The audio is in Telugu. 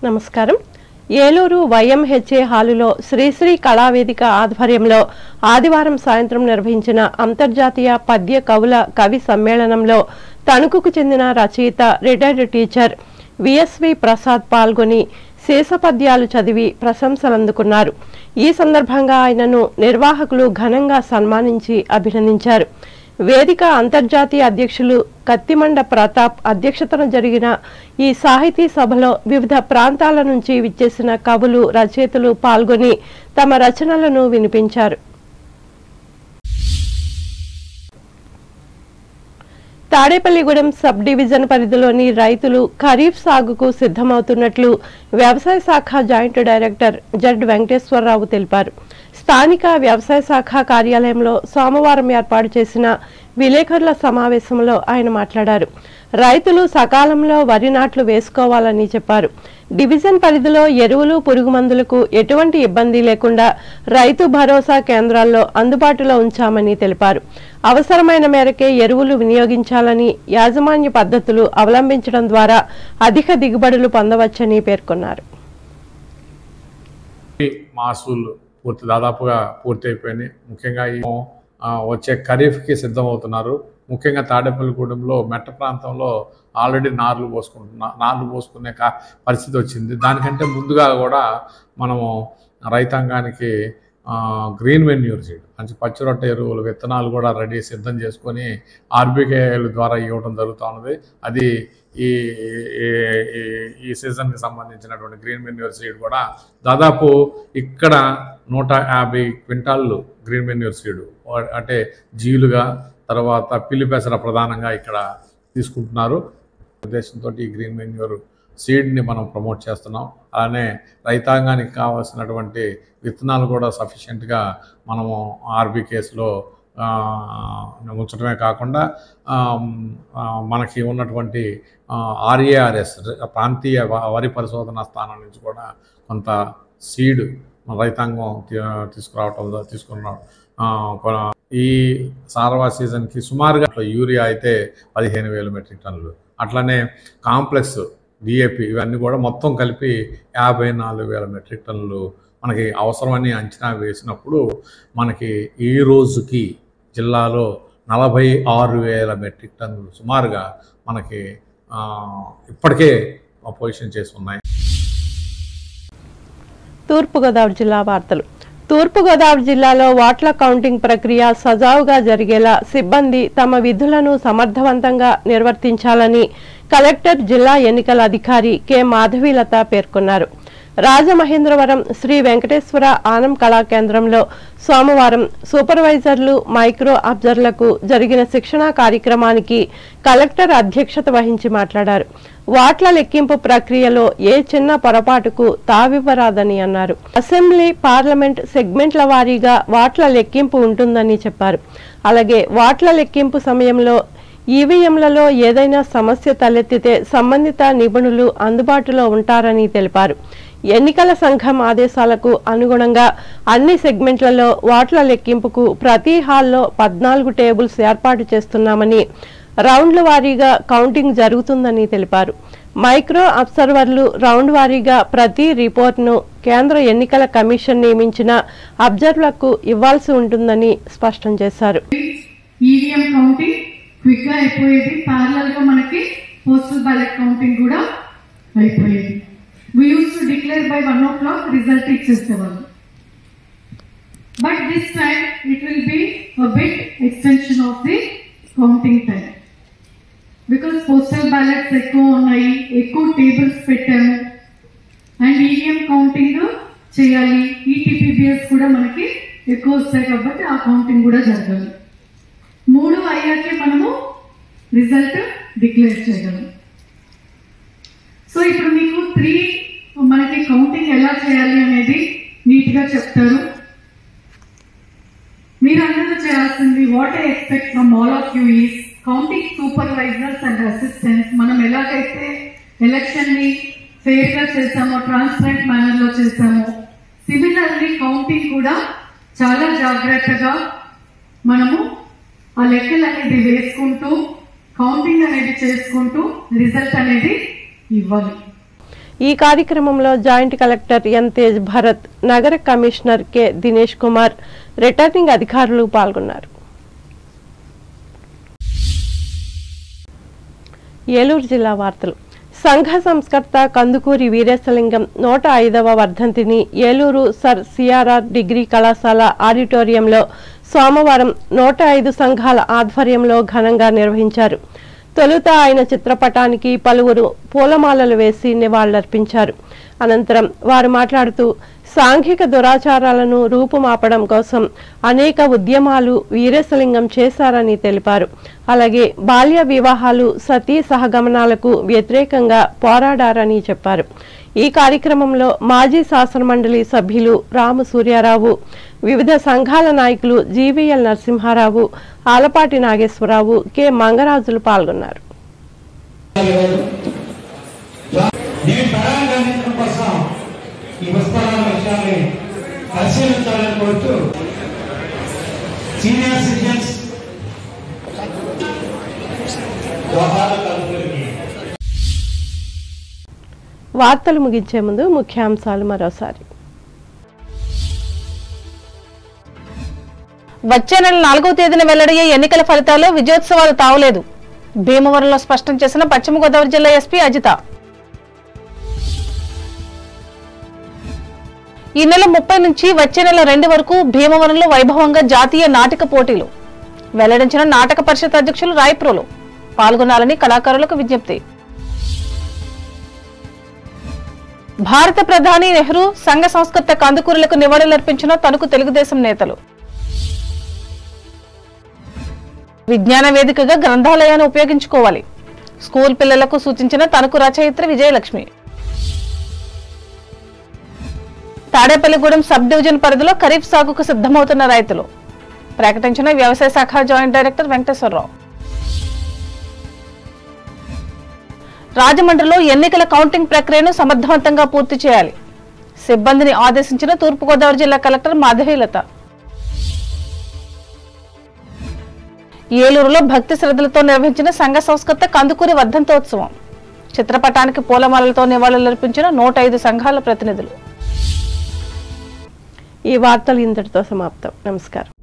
నమస్కారం. ఏలూరు వైఎంహెచ్ఏ హాలులో శ్రీశ్రీ కళావేదిక ఆధ్వర్యంలో ఆదివారం సాయంత్రం నిర్వహించిన అంతర్జాతీయ పద్య కవుల కవి సమ్మేళనంలో తణుకుకు చెందిన రచయిత రిటైర్డ్ టీచర్ విఎస్వి ప్రసాద్ పాల్గొని శేషపద్యాలు చదివి ప్రశంసలందుకున్నారు. ఈ సందర్భంగా ఆయనను నిర్వాహకులు ఘనంగా సన్మానించి అభినందించారు. వేదిక అంతర్జాతీయ అధ్యక్షులు కత్తిమండ ప్రతాప్ అధ్యక్షతన జరిగిన ఈ సాహితీ సభలో వివిధ ప్రాంతాల నుంచి విచ్చేసిన కవులు, రచయితలు పాల్గొని తమ రచనలను వినిపించారు. తాడేపల్లిగూడెం సబ్ డివిజన్ పరిధిలోని రైతులు ఖరీఫ్ సాగుకు సిద్ధమవుతున్నట్లు వ్యవసాయ శాఖ జాయింట్ డైరెక్టర్ జడ్ వెంకటేశ్వరరావు తెలిపారు. స్థానిక వ్యవసాయ శాఖ కార్యాలయంలో సోమవారం ఏర్పాటు చేసిన విలేకరుల సమావేశంలో ఆయన మాట్లాడారు. రైతులు సకాలంలో వరి నాట్లు వేసుకోవాలని చెప్పారు. డివిజన్ పరిధిలో ఎరువులు, పురుగుమందులకు ఎటువంటి ఇబ్బంది లేకుండా రైతు భరోసా కేంద్రాల్లో అందుబాటులో ఉంచామని తెలిపారు. అవసరమైన మేరకే ఎరువులు వినియోగించాలని, యాజమాన్య పద్ధతులు అవలంబించడం ద్వారా అధిక దిగుబడులు పొందవచ్చని పేర్కొన్నారు. దాదాపుగా పూర్తి అయిపోయినాయి. ముఖ్యంగా వచ్చే ఖరీఫ్కి సిద్ధమవుతున్నారు. ముఖ్యంగా తాడేపల్లిగూడెంలో మెట్ట ప్రాంతంలో ఆల్రెడీ నార్లు పోసుకునే పరిస్థితి వచ్చింది. దానికంటే ముందుగా కూడా మనము రైతాంగానికి గ్రీన్ వెన్యూర్ సీడ్, మంచి పచ్చిరొట్ట ఎరువులు విత్తనాలు కూడా సిద్ధం చేసుకొని ఆర్బీకేల ద్వారా ఇవ్వడం జరుగుతూ ఉన్నది. అది ఈ సీజన్కి సంబంధించినటువంటి గ్రీన్ వెన్యూర్ సీడ్ కూడా దాదాపు ఇక్కడ 150 క్వింటాళ్ళు గ్రీన్ వెన్యూర్ సీడ్ అంటే జీలుగా, తర్వాత పిల్లి పెసర ప్రధానంగా ఇక్కడ తీసుకుంటున్నారు. ఉద్దేశంతో ఈ గ్రీన్ వెన్యూర్ సీడ్ని మనం ప్రమోట్ చేస్తున్నాం. అలానే రైతాంగానికి కావాల్సినటువంటి విత్తనాలు కూడా సఫిషియెంట్గా మనము ఆర్బీకేస్లో ఉంచడమే కాకుండా మనకి ఉన్నటువంటి ఆర్ఏఆర్ఎస్ ప్రాంతీయ వరి పరిశోధన స్థానం నుంచి కూడా కొంత సీడ్ రైతాంగం తీసుకున్నాం. ఈ సారవా సీజన్కి సుమారుగా యూరియా అయితే 15,000 మెట్రిక్ టన్నులు, అట్లనే కాంప్లెక్స్ డిఏపి ఇవన్నీ కూడా మొత్తం కలిపి 54,000 మెట్రిక్ టన్నులు మనకి అవసరమని అంచనా వేసినప్పుడు మనకి ఈ రోజుకి జిల్లాలో 46,000 మెట్రిక్ టన్నులు సుమారుగా మనకి ఇప్పటికే పొజిషన్ చేసి ఉన్నాయి. తూర్పుగోదావరి జిల్లా వార్తలు. తూర్పుగోదావరి జిల్లాలో ఓట్ల కౌంటింగ్ ప్రక్రియ సజావుగా జరిగేలా సిబ్బంది తమ విధులను సమర్థవంతంగా నిర్వర్తించాలని కలెక్టర్, జిల్లా ఎన్నికల అధికారి కె మాధవీలత పేర్కొన్నారు. రాజమహేంద్రవరం శ్రీ వెంకటేశ్వర ఆనం కళా కేంద్రంలో సోమవారం సూపర్వైజర్లు, మైక్రో అబ్జర్వర్లకు జరిగిన శిక్షణా కార్యక్రమానికి కలెక్టర్ అధ్యక్షత వహించి మాట్లాడారు. ఓట్ల లెక్కింపు ప్రక్రియలో ఏ చిన్న పొరపాటుకు తావివ్వరాదని అన్నారు. అసెంబ్లీ, పార్లమెంట్ సెగ్మెంట్ల వారీగా ఓట్ల లెక్కింపు ఉంటుందని చెప్పారు. అలాగే ఓట్ల లెక్కింపు సమయంలో ఈవీఎంలలో ఏదైనా సమస్య తలెత్తితే సంబంధిత నిపుణులు అందుబాటులో ఉంటారని తెలిపారు. ఎన్నికల సంఘం ఆదేశాలకు అనుగుణంగా అన్ని సెగ్మెంట్లలో ఓట్ల లెక్కింపుకు ప్రతి హాల్లో 14 టేబుల్స్ ఏర్పాటు చేస్తున్నామని, రౌండ్ల వారీగా కౌంటింగ్ జరుగుతుందని తెలిపారు. మైక్రో అబ్జర్వర్లు రౌండ్ వారీగా ప్రతి రిపోర్ట్ను కేంద్ర ఎన్నికల కమిషన్ నియమించిన అబ్జర్వర్లకు ఇవ్వాల్సి ఉంటుందని స్పష్టం చేశారు. ఈవీఎం కౌంటింగ్ క్విక్ గా అయిపోయేది. ప్యారలల్ గా మనకి పోస్టల్ బ్యాలెట్ కౌంటింగ్ కూడా అయిపోయేది. We used to declare by 1 o'clock result ఇచ్చేసేవాళ్ళు. But this time it will be a bit extension of the counting time. Because postal ballots ఎక్కువ ఉన్నాయి, ఎక్కువ టేబుల్స్ పెట్టాము, అండ్ ఈవీఎం కౌంటింగ్ చేయాలి. ఈటీపీబీఎస్ కూడా మనకి ఎక్కువ వస్తాయి కాబట్టి ఆ కౌంటింగ్ కూడా జరగాలి. 3 అయ్యాకే మనము రిజల్ట్ డిక్లేర్ చేయగలం. సో ఇప్పుడు మీకు 3 మనకి కౌంటింగ్ ఎలా చేయాలి అనేది నీట్ గా చెప్తారు. మీరందరూ చేయాల్సింది what I expect from all of you is counting supervisors and assistants. మనం ఎలాగైతే ఎలక్షన్ ని ఫెయిర్ గా చేసామో, ట్రాన్స్పరెంట్ మేనర్ లో చేసామో, సిమిలర్లీ కౌంటింగ్ కూడా చాలా జాగ్రత్తగా మనము ఆ లెక్కలు అనేది వేసుకుంటూ, కౌంటింగ్ అనేది చేసుకుంటూ రిజల్ట్ అనేది ఇవ్వాలి. ఈ కార్యక్రమంలో joint collector N Tej Bharat, నగర commissioner K Dinesh Kumar, returning అధికారులు పాల్గొన్నారు. ఏలూరు జిల్లా వార్తలు. సంఘ సంస్కర్త కందుకూరి వీరేశలింగం 105వ వర్ధంతిని ఏలూరు సర్ సిఆర్ఆర్ డిగ్రీ కళాశాల ఆడిటోరియంలో సోమవారం 105 సంఘాల ఆధ్వర్యంలో ఘనంగా నిర్వహించారు. తొలుత ఆయన చిత్రపటానికి పలువురు పూలమాలలు వేసి నివాళులర్పించారు. అనంతరం వారు మాట్లాడుతూ సాంఘిక దురాచారాలను రూపుమాపడం కోసం అనేక ఉద్యమాలు వీరేశలింగం చేశారని తెలిపారు. అలాగే బాల్య వివాహాలు, సతీ సహగమనాలకు వ్యతిరేకంగా పోరాడారని చెప్పారు. ఈ కార్యక్రమంలో మాజీ శాసనమండలి సభ్యులు రాము సూర్యారావు, వివిధ సంఘాల నాయకులు జీవీఎల్ నరసింహారావు, ఆలపాటి నాగేశ్వరరావు, కె మంగరాజులు పాల్గొన్నారు. ఈ పుస్తకాల విషయాన్ని పరిశీలించాలని కోరుతూ సీనియర్ సిటిజన్స్ వార్తలు ముగించే ముందు ముఖ్యాంశాలు మరోసారి. వచ్చే నెల 4వ తేదీన వెల్లడయ్యే ఎన్నికల ఫలితాల్లో విజయోత్సవాలు తావలేదు. భీమవరంలో స్పష్టం చేసిన పశ్చిమ గోదావరి జిల్లా ఎస్పీ అజిత. ఈ నెల 30 నుంచి వచ్చే నెల 2 వరకు భీమవరంలో వైభవంగా జాతీయ నాటక పోటీలు వెల్లడించిన నాటక పరిషత్ అధ్యక్షులు రాయప్రోలు. పాల్గొనాలని కళాకారులకు విజ్ఞప్తి. భారత ప్రధాని నెహ్రూ సంఘ సంస్కర్త కందుకూరులకు నివాళులర్పించిన తణుకు తెలుగుదేశం నేతలు. విజ్ఞాన వేదికగా గ్రంథాలయాన్ని ఉపయోగించుకోవాలి. స్కూల్ పిల్లలకు సూచించిన తణుకు రచయిత్రి విజయలక్ష్మి. తాడేపల్లిగూడెం సబ్ డివిజన్ పరిధిలో ఖరీఫ్ సాగుకు సిద్ధమవుతున్న రైతులు ప్రకటించిన వ్యవసాయ శాఖ జాయింట్ డైరెక్టర్ వెంకటేశ్వరరావు. రాజమండ్రిలో ఎన్నికల కౌంటింగ్ ప్రక్రియను సమర్థవంతంగా పూర్తి చేయాలి. సిబ్బందిని ఆదేశించిన తూర్పుగోదావరి జిల్లా కలెక్టర్ మాధవీలత. ఏలూరులో భక్తి శ్రద్ధలతో నిర్వహించిన సంఘ సంస్కర్త కందుకూరి వర్ధంతోత్సవం. చిత్రపటానికి పూలమాలలతో నివాళులర్పించిన 105 సంఘాల ప్రతినిధులు. ఈ వార్తలు ఇంతటితో సమాప్తం. నమస్కారం.